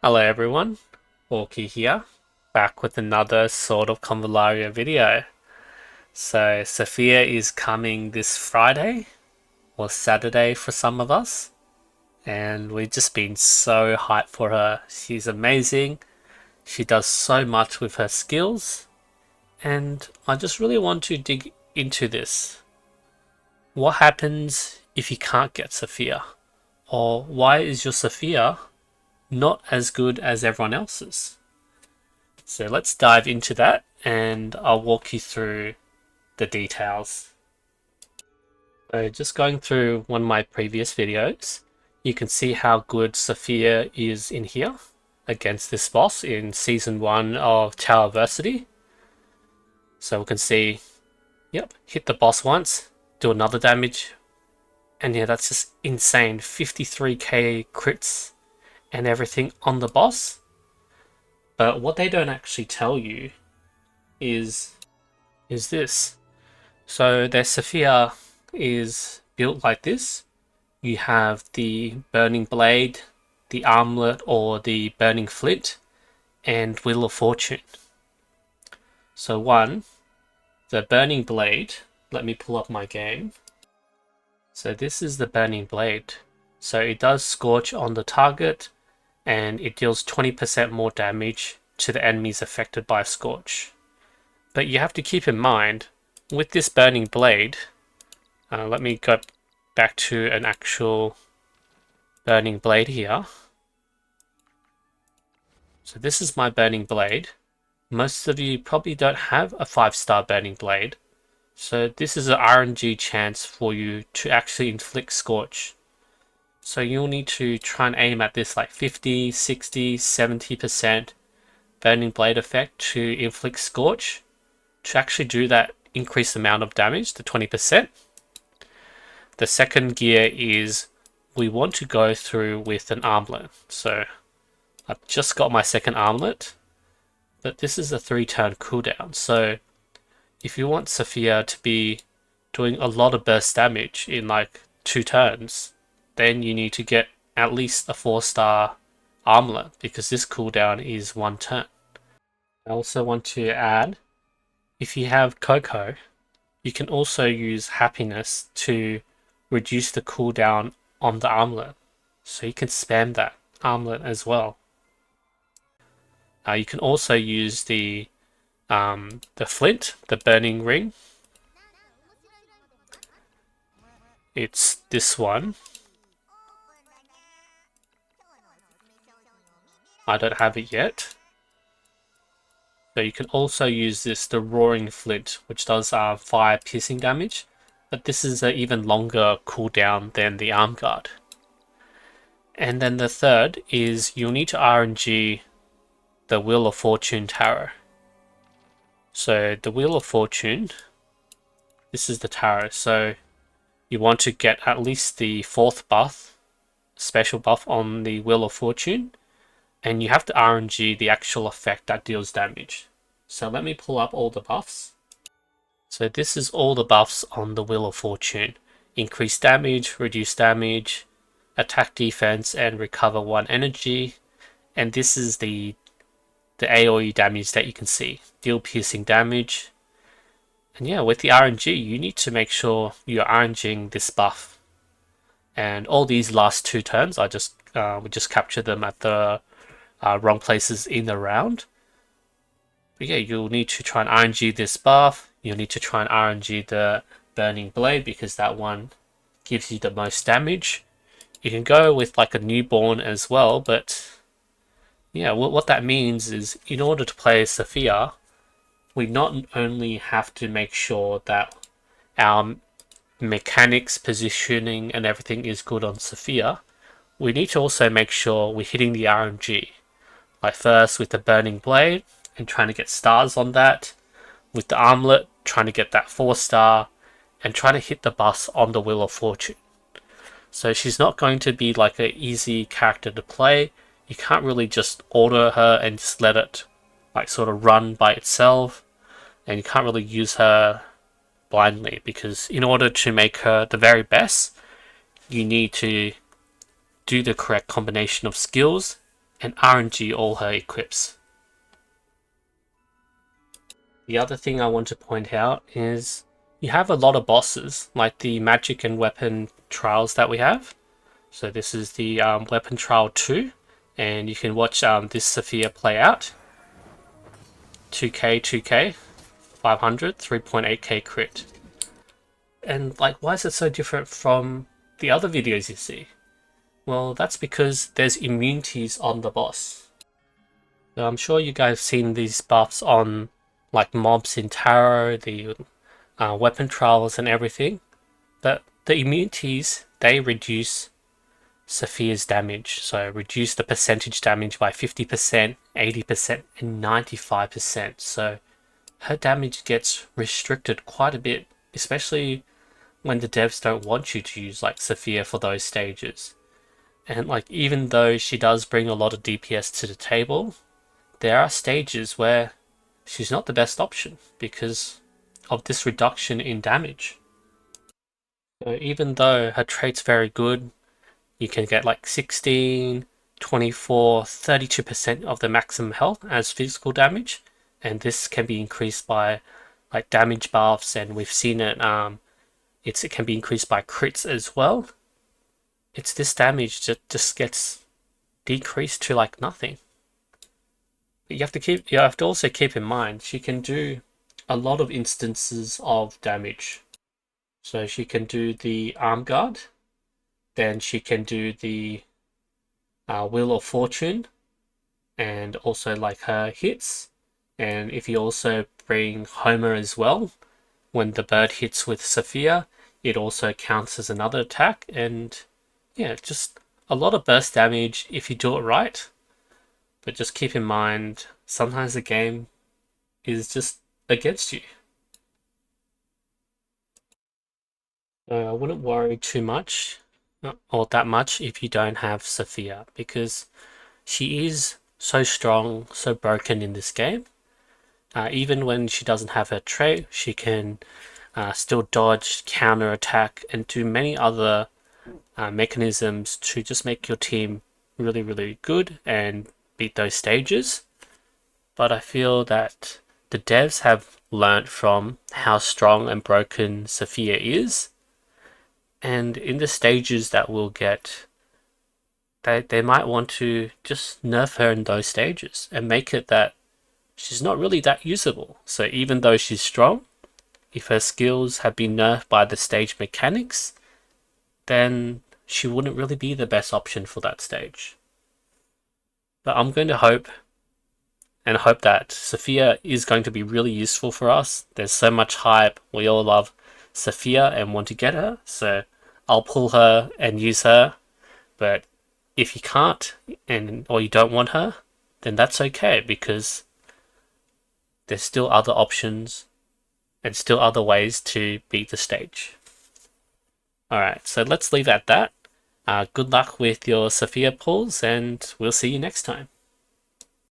Hello everyone, Orky here, back with another sort of Convallaria video. So Sophia is coming this Friday, or Saturday for some of us, and we've just been so hyped for her. She's amazing, she does so much with her skills, and I just really want to dig into this. What happens if you can't get Sophia? Or why is your Sophia not as good as everyone else's? So let's dive into that and I'll walk you through the details. So just going through one of my previous videos, you can see how good Sophia is in here against this boss in Season 1 of Towerversity. So we can see, yep, hit the boss once, do another damage, and yeah, that's just insane. 53k crits and everything on the boss. But what they don't actually tell you is this. So their Sophia is built like this. You have the burning blade, the armlet or the burning flint, and Wheel of Fortune. So the burning blade, let me pull up my game. So this is the burning blade. So it does scorch on the target and it deals 20% more damage to the enemies affected by scorch. But you have to keep in mind, with this burning blade, let me go back to an actual burning blade here. So this is my burning blade. Most of you probably don't have a 5-star burning blade. So this is an RNG chance for you to actually inflict scorch. So you'll need to try and aim at this like 50, 60, 70% burning blade effect to inflict scorch. To actually do that increased amount of damage to 20%. The second gear is we want to go through with an armlet. So I've just got my second armlet, but this is a 3-turn cooldown. So if you want Sophia to be doing a lot of burst damage in like 2 turns, then you need to get at least a 4-star armlet because this cooldown is 1 turn. I also want to add, if you have Coco, you can also use happiness to reduce the cooldown on the armlet. So you can spam that armlet as well. You can also use the flint, the burning ring. It's this one. I don't have it yet. So you can also use the roaring flint, which does fire piercing damage, but this is an even longer cooldown than the arm guard. And then the third is you'll need to RNG the Wheel of Fortune tarot. So the Wheel of Fortune, this is the tarot. So you want to get at least the 4th buff, special buff on the Wheel of Fortune, and you have to RNG the actual effect that deals damage. So let me pull up all the buffs. So this is all the buffs on the Wheel of Fortune. Increase damage, reduce damage, attack defense, and recover 1 energy. And this is the AoE damage that you can see. Deal piercing damage. And yeah, with the RNG, you need to make sure you're RNGing this buff. And all these last 2 turns, we just captured them at the wrong places in the round. But yeah, you'll need to try and RNG this buff. You'll need to try and RNG the burning blade because that one gives you the most damage. You can go with like a newborn as well, but yeah, what that means is in order to play Sophia, we not only have to make sure that our mechanics, positioning and everything is good on Sophia, we need to also make sure we're hitting the RNG. Like first with the burning blade and trying to get stars on that, with the armlet trying to get that 4-star, and trying to hit the boss on the Wheel of Fortune. So she's not going to be like an easy character to play. You can't really just order her and just let it like sort of run by itself, and you can't really use her blindly because in order to make her the very best, you need to do the correct combination of skills and RNG all her equips. The other thing I want to point out is you have a lot of bosses, like the magic and weapon trials that we have. So this is the weapon trial 2, and you can watch this Sophia play out. 2k, 2k, 500, 3.8k crit. And like, why is it so different from the other videos you see? Well, that's because there's immunities on the boss. So I'm sure you guys have seen these buffs on like mobs in Tarot, the weapon trials and everything. But the immunities, they reduce Sophia's damage. So reduce the percentage damage by 50%, 80%, and 95%. So her damage gets restricted quite a bit, especially when the devs don't want you to use like Sophia for those stages. And like, even though she does bring a lot of DPS to the table, there are stages where she's not the best option because of this reduction in damage. So even though her trait's very good, you can get like 16, 24, 32% of the maximum health as physical damage, and this can be increased by like damage buffs, and we've seen it it can be increased by crits as well. It's this damage that just gets decreased to like nothing. But you have to also keep in mind she can do a lot of instances of damage. So she can do the arm guard, then she can do the Wheel of Fortune, and also like her hits. And if you also bring Homer as well, when the bird hits with Sophia, it also counts as another attack. And yeah, just a lot of burst damage if you do it right. But just keep in mind, sometimes the game is just against you. I wouldn't worry too much, or that much, if you don't have Sophia, because she is so strong, so broken in this game. Even when she doesn't have her trait, she can still dodge, counter attack, and do many other mechanisms to just make your team really, really good and beat those stages. But I feel that the devs have learnt from how strong and broken Sophia is, and in the stages that we'll get, they might want to just nerf her in those stages and make it that she's not really that usable. So even though she's strong, if her skills have been nerfed by the stage mechanics, then she wouldn't really be the best option for that stage. But I'm going to hope that Sophia is going to be really useful for us. There's so much hype. We all love Sophia and want to get her, so I'll pull her and use her. But if you can't, or you don't want her, then that's okay, because there's still other options and still other ways to beat the stage. Alright, so let's leave it at that. Good luck with your Sophia pulls, and we'll see you next time.